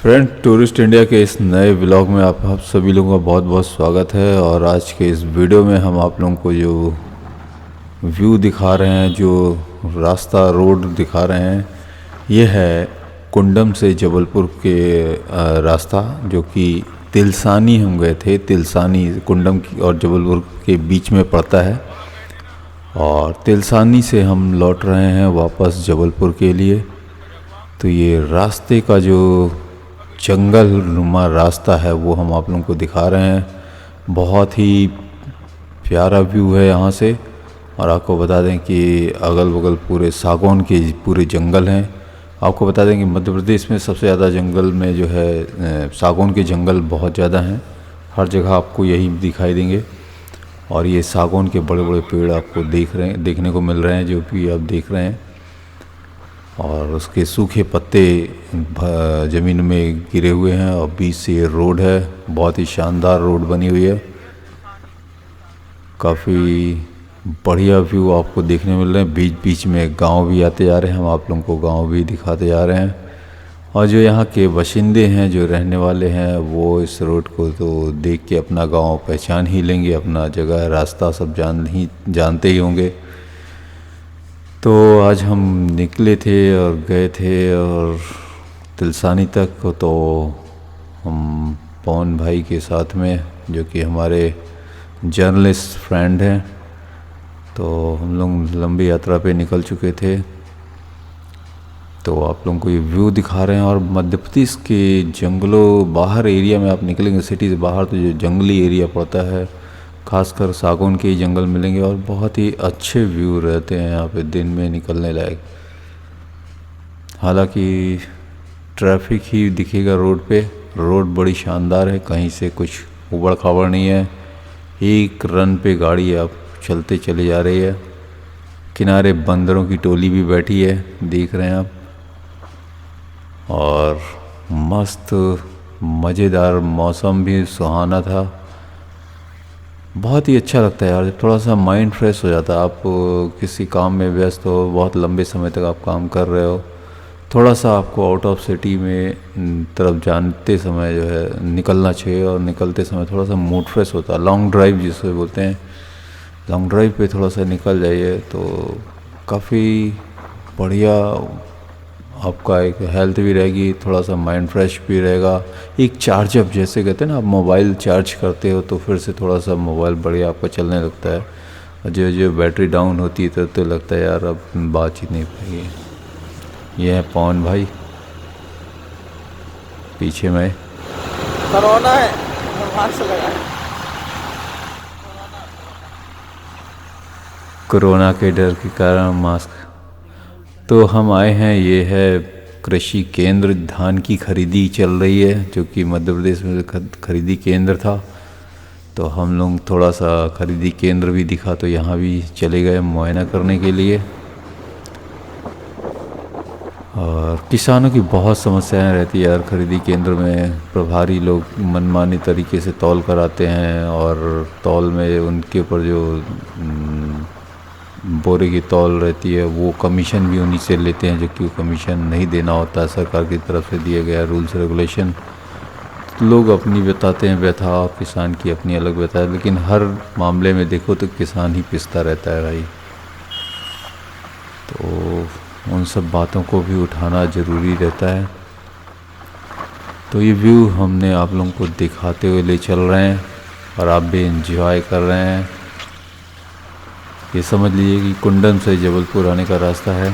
Friend, tourist India के इस नए व्लॉग में आप सभी लोगों का बहुत बहुत स्वागत है। और आज के इस वीडियो में हम आप लोगों को जो व्यू दिखा रहे हैं, जो रास्ता रोड दिखा रहे हैं, ये है कुंडम से जबलपुर के रास्ता, जो कि तिलसानी हम गए थे। तिलसानी कुंडम की और जबलपुर के बीच में पड़ता है, और तिलसानी से हम लौट रहे हैं वापस जबलपुर के लिए। तो ये रास्ते का जो जंगल नुमा रास्ता है वो हम आप लोगों को दिखा रहे हैं। बहुत ही प्यारा व्यू है यहाँ से। और आपको बता दें कि अगल बगल पूरे सागौन के पूरे जंगल हैं। आपको बता दें कि मध्य प्रदेश में सबसे ज़्यादा जंगल में जो है सागौन के जंगल बहुत ज़्यादा हैं। हर जगह आपको यही दिखाई देंगे। और ये सागौन के बड़े बड़े पेड़ आपको देखने को मिल रहे हैं, जो भी आप देख रहे हैं। और उसके सूखे पत्ते ज़मीन में गिरे हुए हैं, और बीच से ये रोड है। बहुत ही शानदार रोड बनी हुई है। काफ़ी बढ़िया व्यू आपको देखने मिल रहे हैं। बीच बीच में गांव भी आते जा रहे हैं। हम आप लोगों को गांव भी दिखाते जा रहे हैं। और जो यहाँ के बाशिंदे हैं, जो रहने वाले हैं, वो इस रोड को तो देख के अपना गांव पहचान ही लेंगे। अपना जगह रास्ता सब जानते ही होंगे। तो आज हम निकले थे और गए थे और तिलसानी तक। तो हम पवन भाई के साथ में, जो कि हमारे जर्नलिस्ट फ्रेंड हैं, तो हम लोग लंबी यात्रा पे निकल चुके थे। तो आप लोगों को ये व्यू दिखा रहे हैं। और मध्य प्रदेश के जंगलों बाहर एरिया में आप निकलेंगे, सिटी से बाहर, तो जो जंगली एरिया पड़ता है, खासकर सागौन के ही जंगल मिलेंगे। और बहुत ही अच्छे व्यू रहते हैं यहाँ पे दिन में निकलने लायक। हालांकि ट्रैफिक ही दिखेगा रोड पे। रोड बड़ी शानदार है, कहीं से कुछ उबड़ खाबड़ नहीं है। एक रन पे गाड़ी आप चलते चले जा रही है। किनारे बंदरों की टोली भी बैठी है, देख रहे हैं आप। और मस्त मज़ेदार मौसम भी सुहाना था। बहुत ही अच्छा लगता है यार, थोड़ा सा माइंड फ्रेश हो जाता है। आप किसी काम में व्यस्त हो, बहुत लंबे समय तक आप काम कर रहे हो, थोड़ा सा आपको आउट ऑफ सिटी में तरफ जानते समय जो है निकलना चाहिए। और निकलते समय थोड़ा सा मूड फ्रेश होता है। लॉन्ग ड्राइव जिसे बोलते हैं, लॉन्ग ड्राइव पे थोड़ा सा निकल जाइए तो काफ़ी बढ़िया। आपका एक हेल्थ भी रहेगी, थोड़ा सा माइंड फ्रेश भी रहेगा। एक चार्जअप जैसे कहते हैं ना, आप मोबाइल चार्ज करते हो तो फिर से थोड़ा सा मोबाइल बढ़िया आपका चलने लगता है। और जो जो बैटरी डाउन होती है तो लगता है यार अब बातचीत नहीं पाएगी। ये है पवन भाई, पीछे में कोरोना है, मास्क लगा। कोरोना के डर के कारण मास्क। तो हम आए हैं, ये है कृषि केंद्र। धान की खरीदी चल रही है, जो कि मध्य प्रदेश में खरीदी केंद्र था। तो हम लोग थोड़ा सा खरीदी केंद्र भी दिखा, तो यहाँ भी चले गए मुआयना करने के लिए। और किसानों की बहुत समस्याएं रहती है यार खरीदी केंद्र में। प्रभारी लोग मनमानी तरीके से तौल कराते हैं, और तौल में उनके ऊपर जो बोरे की तौल रहती है वो कमीशन भी उन्हीं से लेते हैं, जो कि वो कमीशन नहीं देना होता है। सरकार की तरफ से दिए गया रूल्स रेगुलेशन। लोग अपनी बताते हैं व्यथा, और किसान की अपनी अलग व्यथा है। लेकिन हर मामले में देखो तो किसान ही पिसता रहता है भाई। तो उन सब बातों को भी उठाना ज़रूरी रहता है। तो ये व्यू हमने आप लोगों को दिखाते हुए ले चल रहे हैं, और आप भी एंजॉय कर रहे हैं। ये समझ लीजिए कि कुंडम से जबलपुर आने का रास्ता है।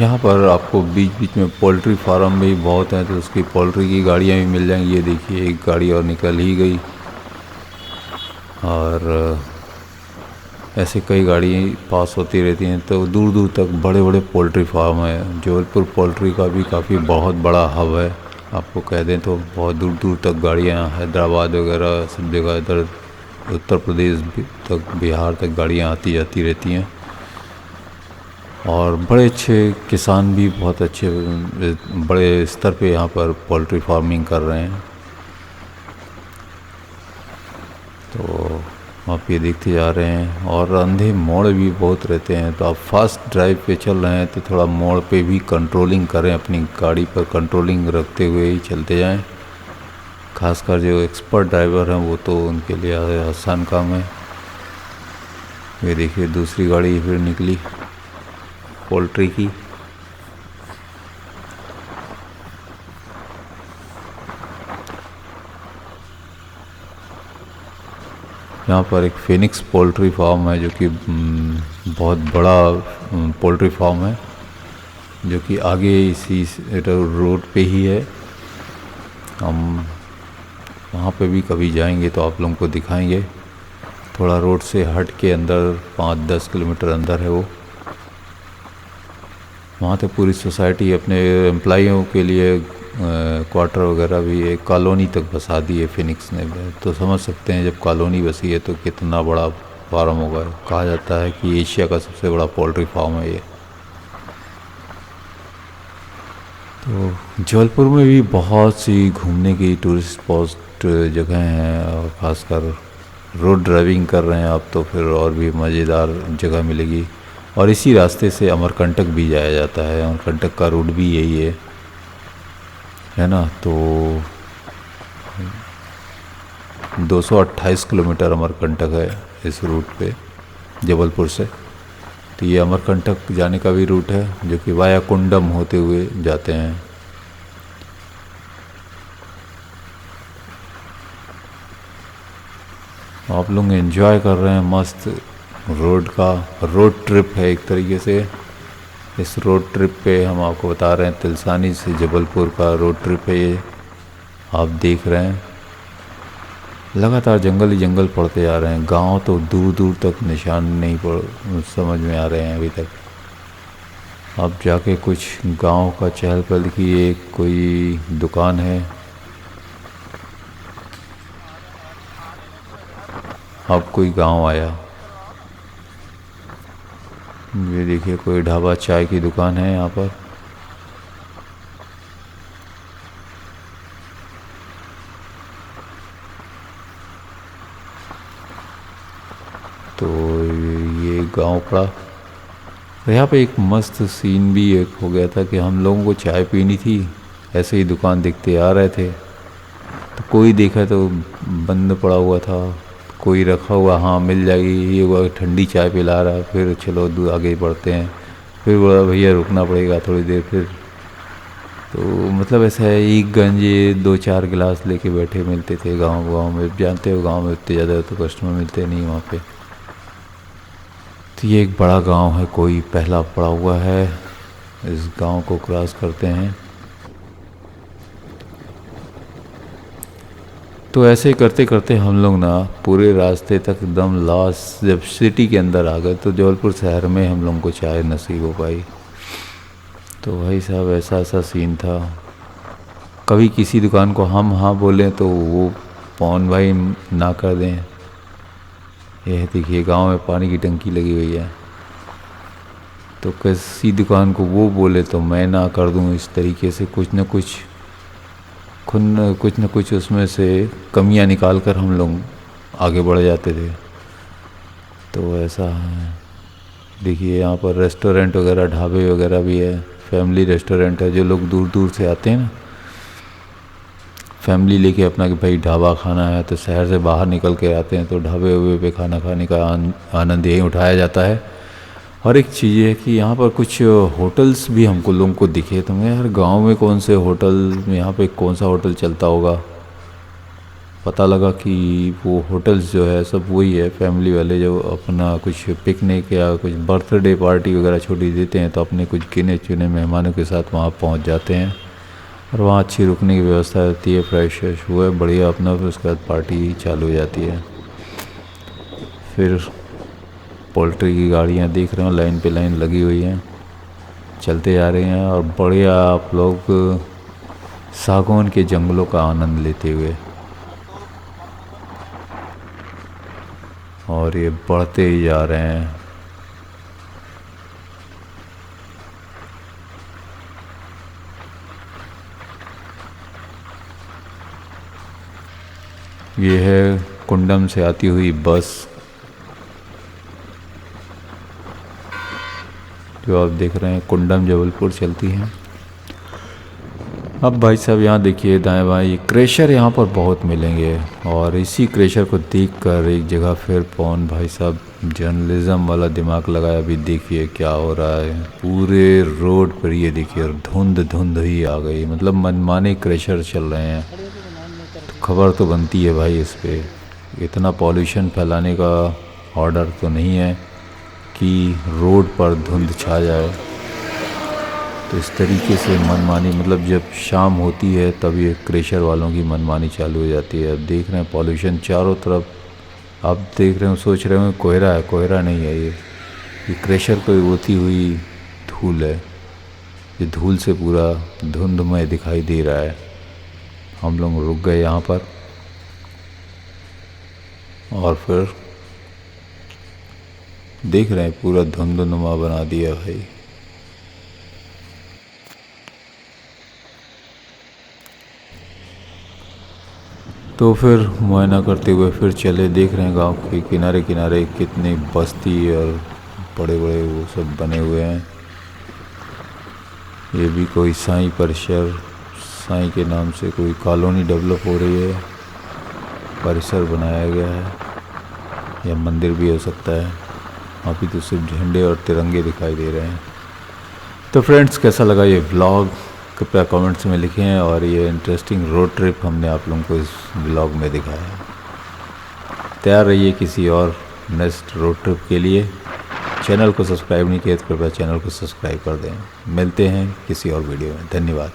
यहाँ पर आपको बीच बीच में पोल्ट्री फार्म भी बहुत हैं, तो उसकी पोल्ट्री की गाड़ियाँ भी मिल जाएंगी। ये देखिए, एक गाड़ी और निकल ही गई। और ऐसे कई गाड़ी पास होती रहती हैं। तो दूर दूर तक बड़े बड़े पोल्ट्री फार्म हैं। जबलपुर पोल्ट्री का भी काफ़ी बहुत बड़ा हब है। आपको कह दें तो बहुत दूर दूर तक गाड़ियाँ, हैदराबाद वगैरह सब जगह, इधर उत्तर प्रदेश तक, बिहार तक गाड़ियाँ आती जाती रहती हैं। और बड़े अच्छे किसान भी बहुत अच्छे बड़े स्तर पे यहाँ पर पोल्ट्री फार्मिंग कर रहे हैं। तो आप ये देखते जा रहे हैं। और अंधे मोड़ भी बहुत रहते हैं, तो आप फास्ट ड्राइव पे चल रहे हैं तो थोड़ा मोड़ पे भी कंट्रोलिंग करें, अपनी गाड़ी पर कंट्रोलिंग रखते हुए ही चलते जाएं। खासकर जो एक्सपर्ट ड्राइवर हैं वो तो उनके लिए आसान काम है। ये देखिए दूसरी गाड़ी फिर निकली पोल्ट्री की। यहाँ पर एक फिनिक्स पोल्ट्री फार्म है जो कि बहुत बड़ा पोल्ट्री फार्म है, जो कि आगे इसी रोड पे ही है। हम वहाँ पे भी कभी जाएंगे तो आप लोगों को दिखाएंगे। थोड़ा रोड से हट के अंदर 5-10 किलोमीटर अंदर है वो। वहाँ तो पूरी सोसाइटी अपने एम्प्लॉइयों के लिए क्वार्टर वगैरह भी एक कॉलोनी तक बसा दी है फिनिक्स ने। तो समझ सकते हैं जब कॉलोनी बसी है तो कितना बड़ा फार्म होगा। कहा जाता है कि एशिया का सबसे बड़ा पोल्ट्री फार्म है ये। तो जबलपुर में भी बहुत सी घूमने की टूरिस्ट स्पॉट जगह हैं, और ख़ासकर रोड ड्राइविंग कर रहे हैं आप तो फिर और भी मज़ेदार जगह मिलेगी। और इसी रास्ते से अमरकंटक भी जाया जाता है। अमरकंटक का रूट भी यही है ना। तो 228 किलोमीटर अमरकंटक है इस रूट पे जबलपुर से। तो ये अमरकंटक जाने का भी रूट है जो कि वाया कुंडम होते हुए जाते हैं। आप लोग एंजॉय कर रहे हैं मस्त रोड ट्रिप है एक तरीके से। इस रोड ट्रिप पे हम आपको बता रहे हैं तिलसानी से जबलपुर का रोड ट्रिप है ये। आप देख रहे हैं लगातार जंगल ही जंगल पड़ते जा रहे हैं। गांव तो दूर दूर तक निशान नहीं समझ में आ रहे हैं अभी तक। अब जाके कुछ गांव का चहल पहल की एक कोई दुकान है। अब कोई गांव आया। ये देखिए कोई ढाबा चाय की दुकान है यहाँ पर। तो ये गांव पड़ा। तो यहाँ पे एक मस्त सीन भी एक हो गया था कि हम लोगों को चाय पीनी थी, ऐसे ही दुकान देखते आ रहे थे तो कोई देखा तो बंद पड़ा हुआ था, कोई रखा हुआ हाँ मिल जाएगी, ये वो ठंडी चाय पिला रहा है। फिर चलो आगे बढ़ते हैं। फिर बोला भैया रुकना पड़ेगा थोड़ी देर। फिर तो मतलब ऐसा है एक गंजे 2-4 गिलास लेके बैठे मिलते थे। गांव में जानते हो गांव में इतने ज़्यादा तो कस्टमर मिलते नहीं वहाँ पे। तो ये एक बड़ा गांव है, कोई पहला पड़ा हुआ है। इस गांव को क्रॉस करते हैं। तो ऐसे करते करते हम लोग ना पूरे रास्ते तक एकदम लास्ट जब सिटी के अंदर आ गए तो जबलपुर शहर में हम लोगों को चाय नसीब हो पाई। तो भाई साहब ऐसा सीन था। कभी किसी दुकान को हम हाँ बोलें तो वो पौन भाई ना कर दें। यह देखिए गांव में पानी की टंकी लगी हुई है, तो किसी दुकान को वो बोले तो मैं ना कर दूं। इस तरीके से कुछ न कुछ उसमें से कमियां निकाल कर हम लोग आगे बढ़ जाते थे। तो ऐसा है। देखिए यहाँ पर रेस्टोरेंट वगैरह ढाबे वगैरह भी है। फैमिली रेस्टोरेंट है। जो लोग दूर दूर से आते हैं ना फैमिली लेके अपना कि भाई ढाबा खाना है तो शहर से बाहर निकल के आते हैं, तो ढाबे वबे पे खाना खाने का आनंद यही उठाया जाता है। और एक चीज़ है कि यहाँ पर कुछ होटल्स भी हमको लोगों को दिखे। तो मैं यार गांव में कौन से होटल, यहाँ पे कौन सा होटल चलता होगा। पता लगा कि वो होटल्स जो है सब वही है फैमिली वाले, जो अपना कुछ पिकनिक या कुछ बर्थडे पार्टी वगैरह छोटी देते हैं तो अपने कुछ गिने चुने मेहमानों के साथ वहाँ पहुँच जाते हैं। और वहाँ अच्छी रुकने की व्यवस्था रहती है, फ्रेश हुए बढ़िया अपना, फिर उसके बाद पार्टी चालू हो जाती है। फिर पोल्ट्री की गाड़ियाँ देख रहे हो लाइन पे लाइन लगी हुई हैं, चलते जा रहे हैं। और बढ़िया आप लोग सागौन के जंगलों का आनंद लेते हुए। और ये बढ़ते ही जा रहे हैं। ये है कुंडम से आती हुई बस जो आप देख रहे हैं कुंडम जबलपुर चलती हैं। अब भाई साहब यहाँ देखिए दाएं बाएं ये क्रेशर यहाँ पर बहुत मिलेंगे, और इसी क्रेशर को देखकर एक जगह फिर पवन भाई साहब जर्नलिज्म वाला दिमाग लगाया। अभी देखिए क्या हो रहा है पूरे रोड पर, ये देखिए और धुंध ही आ गई, मतलब मनमाने क्रेशर चल रहे हैं। तो खबर तो बनती है भाई इस पे, इतना पॉल्यूशन फैलाने का ऑर्डर तो नहीं है कि रोड पर धुंध छा जाए। तो इस तरीके से मनमानी, मतलब जब शाम होती है तब ये क्रेशर वालों की मनमानी चालू हो जाती है। अब देख रहे हैं पॉल्यूशन चारों तरफ, आप देख रहे हो सोच रहे हो कोहरा है, कोहरा नहीं है, ये क्रेशर को होती हुई धूल है। ये धूल से पूरा धुंधमय दिखाई दे रहा है। हम लोग रुक गए यहाँ पर और फिर देख रहे हैं पूरा धुंधनुमा बना दिया भाई। तो फिर मुआयना करते हुए फिर चले, देख रहे हैं गांव के किनारे किनारे कितनी बस्ती और बड़े बड़े वो सब बने हुए हैं। ये भी कोई साईं परिसर, साईं के नाम से कोई कॉलोनी डेवलप हो रही है, परिसर बनाया गया है, या मंदिर भी हो सकता है। अभी तो सिर्फ झंडे और तिरंगे दिखाई दे रहे हैं। तो फ्रेंड्स कैसा लगा ये व्लॉग कृपया कमेंट्स में लिखें, और ये इंटरेस्टिंग रोड ट्रिप हमने आप लोगों को इस व्लॉग में दिखाया। तैयार रहिए किसी और नेक्स्ट रोड ट्रिप के लिए। चैनल को सब्सक्राइब नहीं किया तो कृपया चैनल को सब्सक्राइब कर दें। मिलते हैं किसी और वीडियो में। धन्यवाद।